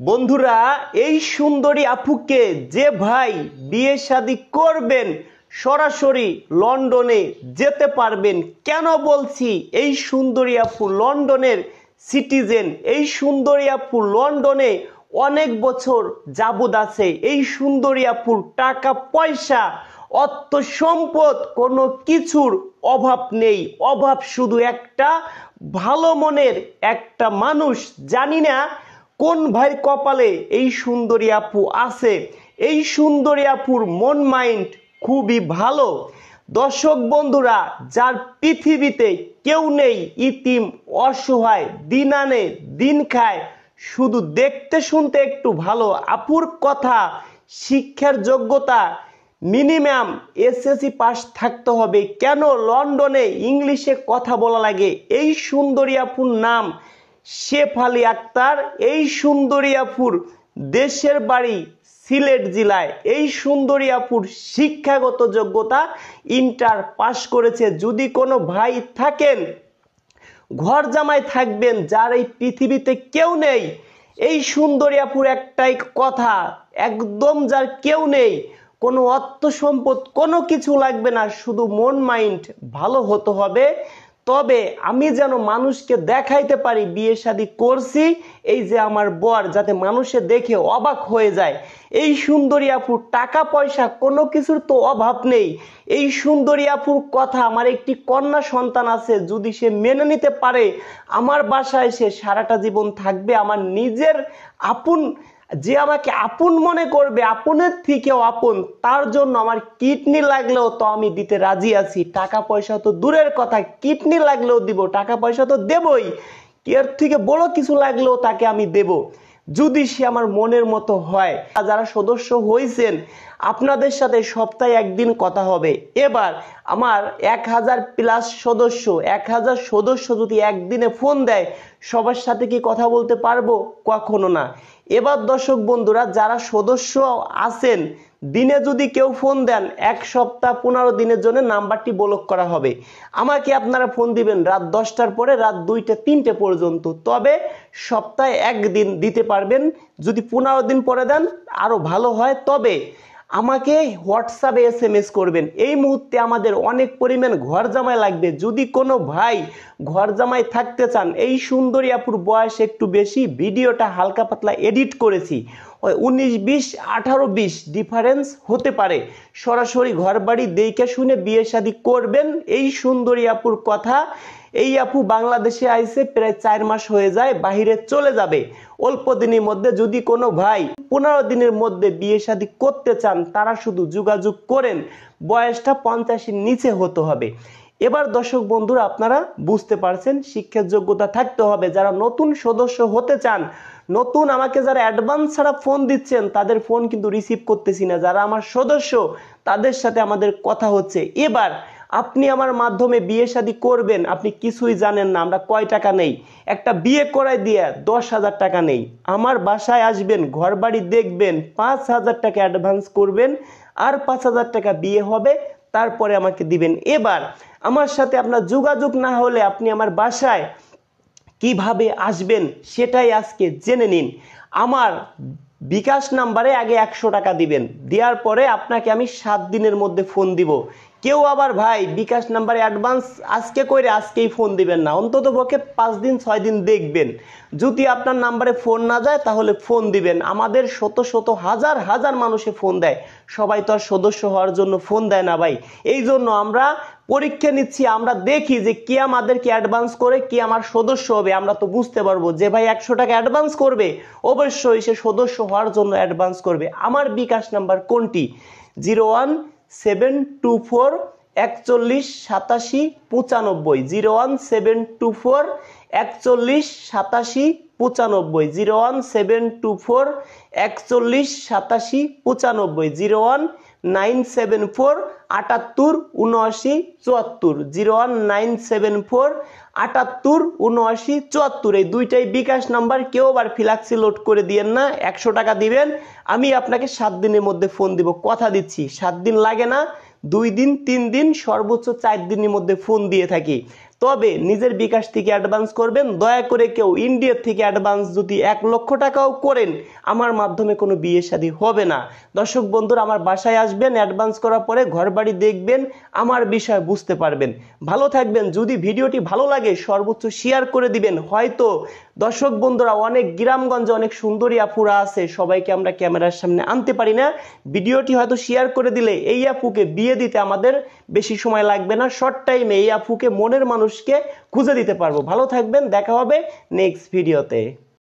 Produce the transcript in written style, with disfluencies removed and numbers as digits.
বন্ধুরা, এই সুন্দরী আপুকে যে ভাই বিয়ে শাদী করবেন সরাসরি লন্ডনে যেতে পারবেন। কেন বলছি? এই সুন্দরী আপু লন্ডনের সিটিজেন। এই সুন্দরী আপু লন্ডনে অনেক বছর যাবত আছে। এই সুন্দরী আপুর টাকা পয়সা অর্থ সম্পদ কোনো কিছুর অভাব নেই। অভাব শুধু একটা ভালো মনের একটা মানুষ। জানি না কোন ভাইয়ের কপালে এই সুন্দরী আপু আছে। এই সুন্দরী আপুর মন মাইন্ড খুবই ভালো। দর্শক বন্ধুরা, যার পৃথিবীতে কেউ নেই, ইতিম অসহায়, দিন আনে দিন খায়, শুধু দেখতে শুনতে একটু ভালো। আপুর কথা, শিক্ষার যোগ্যতা মিনিমাম এসএসসি পাস থাকতে হবে। কেন লন্ডনে ইংলিশে কথা বলা লাগে? এই সুন্দরী আপুর নাম শেফালী আক্তার। এই সুন্দরী আপুর দেশের বাড়ি সিলেট জেলায়। এই সুন্দরী আপুর শিক্ষাগত যোগ্যতা ইন্টার পাস করেছে। যদি কোনো ভাই থাকেন, ঘর জামাই থাকবেন, যার এই পৃথিবীতে কেউ নেই, এই সুন্দরী আপুর একটাই কথা, একদম যার কেউ নেই, কোনো অর্থ সম্পদ কোনো কিছু লাগবে না, শুধু মন মাইন্ড ভালো হতে হবে। তবে আমি যেন মানুষকে দেখাইতে পারি বিয়ে শাদী করছি, এই যে আমার বর, যাতে মানুষে দেখে অবাক হয়ে যায়। এই সুন্দরী আপুর টাকা পয়সা কোনো কিছুর তো অভাব নেই। এই সুন্দরী আপুর কথা, আমার একটি কন্যা সন্তান আছে, যদি সে মেনে নিতে পারে আমার বাসায় সে সারাটা জীবন থাকবে। আমার নিজের আপন, যে আমাকে আপন মনে করবে, আপনের থেকেও আপন, তার জন্য আমার কিডনি লাগলেও তো আমি দিতে রাজি আছি। টাকা পয়সা তো দূরের কথা, কিডনি লাগলেও দিব, টাকা পয়সা তো দেবই। এর থেকে বড় কিছু লাগলেও তাকে আমি দেব, যদি সে আমার মনের মতো হয়। যারা সদস্য হয়েছেন, আপনাদের সাথে সপ্তাহে একদিন কথা হবে। এবার আমার 1000 প্লাস সদস্য, 1000 সদস্য যদি একদিনে ফোন দেয়, সবার সাথে কি কথা বলতে পারবো? কখনো না। এবার দর্শক বন্ধুরা, যারা সদস্য আছেন, দিনে যদি কেউ ফোন দেন, 1 সপ্তাহ 15 দিনের জন্য নাম্বারটি ব্লক করা হবে। আমাকে আপনারা ফোন দিবেন রাত 10টার পরে রাত 2টা 3টে পর্যন্ত। তবে সপ্তাহে একদিন দিতে পারবেন। যদি 15 দিন পরে দেন আরো ভালো হয়। তবে আমাকে হোয়াটসঅ্যাপে SMS করবেন। এই মুহূর্তে আমাদের অনেক পরিমাণ ঘর জামাই লাগবে। যদি কোনো ভাই ঘর জামাই থাকতে চান, এই সুন্দরী আপুর বয়স একটু বেশি, ভিডিওটা হালকা পাতলা এডিট করেছি, ওই 19, 20, 18, 20 ডিফারেন্স হতে পারে। সরাসরি ঘর বাড়ি দেখে শুনে বিয়ে শাদী করবেন। এই সুন্দরী আপুর কথা, এই আপু বাংলাদেশে আইছে প্রায় 4 মাস হয়ে যায়, বাহিরে চলে যাবে অল্প দিনের মধ্যে। যদি কোনো ভাই 15 দিনের মধ্যে বিয়ে শাদী করতে চান, তারা শুধু যোগাযোগ করেন। বয়সটা 50-এর নিচে হতে হবে। এবার দর্শক বন্ধুরা, আপনারা বুঝতে পারছেন, শিক্ষার যোগ্যতা থাকতে হবে। যারা নতুন সদস্য হতে চান, নতুন আমাকে যারা অ্যাডভান্স ছাড়া ফোন দিচ্ছেন, তাদের ফোন কিন্তু রিসিভ করতেছি না। যারা আমার সদস্য, তাদের সাথে আমাদের কথা হচ্ছে। এবার আপনি আমার মাধ্যমে বিয়ে শাদী করবেন, আপনি কিছুই জানেন না আমরা কয় টাকা নেই। একটা বিয়ে করাই দিয়ে 10,000 টাকা নেই। আমার বাসায় আসবেন, ঘর বাড়ি দেখবেন, 5,000 টাকা অ্যাডভান্স করবেন, আর 5,000 টাকা বিয়ে হবে, তারপরে আমাকে দিবেন। এবার আমার সাথে আপনার যোগাযোগ না হলে আপনি আমার বাসায় কিভাবে আসবেন সেটাই আজকে জেনে নিন। আমার বিকাশ নাম্বারে আগে 100 টাকা দিবেন, দেওয়ার পরে আপনাকে আমি 7 দিনের মধ্যে ফোন দিব। কেউ আবার ভাই বিকাশ নাম্বারে অ্যাডভান্স আজকে কইরে আজকেই ফোন দিবেন না, অন্তত পক্ষে 5 দিন 6 দিন দেখবেন। যদি আপনার নাম্বারে ফোন না যায় তাহলে ফোন দিবেন। আমাদের শত শত হাজার হাজার মানুষে ফোন দেয়, সবাই তো আর সদস্য হওয়ার জন্য ফোন দেয় না ভাই। এই জন্য আমরা পরীক্ষা নিচ্ছি, আমরা দেখি যে কে আমাদেরকে অ্যাডভান্স করে, কে আমার সদস্য হবে। আমরা তো বুঝতে পারবো যে ভাই 100 টাকা অ্যাডভান্স করবে, অবশ্যই সে সদস্য হওয়ার জন্য অ্যাডভান্স করবে। আমার বিকাশ নাম্বার কোনটি? 01724 41 87 95, 01724 41 87 95, 01724 41 87 95, 01974 78 79 74, 01974 78 79 74। এই দুইটাই বিকাশ নাম্বার। কেউ আবার ফ্লাক্সি লোড করে দিয়েন না। 100 টাকা দিবেন, আমি আপনাকে 7 দিনের মধ্যে ফোন দিব, কথা দিচ্ছি। 7 দিন লাগে না, 2 দিন 3 দিন, সর্বোচ্চ 4 দিনের মধ্যে ফোন দিয়ে থাকি। তবে নিজের বিকাশ থেকে অ্যাডভান্স করবেন। দয়া করে কেউ ইন্ডিয়া থেকে অ্যাডভান্স যদি 1,00,000 টাকাও করেন আমার মাধ্যমে কোনো বিয়ে শাদী হবে না। দর্শক বন্ধুরা, আমার বাসায় আসবেন, অ্যাডভান্স করার পরে ঘরবাড়ি দেখবেন, আমার বিষয় বুঝতে পারবেন। ভালো থাকবেন। যদি ভিডিওটি ভালো লাগে সর্বোচ্চ শেয়ার করে দিবেন। হয়তো দর্শক বন্ধুরা, অনেক গ্রামগঞ্জে অনেক সুন্দরী আপুরা আছে, সবাইকে আমরা ক্যামেরার সামনে আনতে পারি না। ভিডিওটি হয়তো শেয়ার করে দিলে এই আপুকে বিয়ে দিতে আমাদের বেশি সময় লাগবে না। শর্ট টাইমে এই আপুকে মনের মানুষকে খুঁজে দিতে পারবো। ভালো থাকবেন, দেখা হবে নেক্সট ভিডিওতে।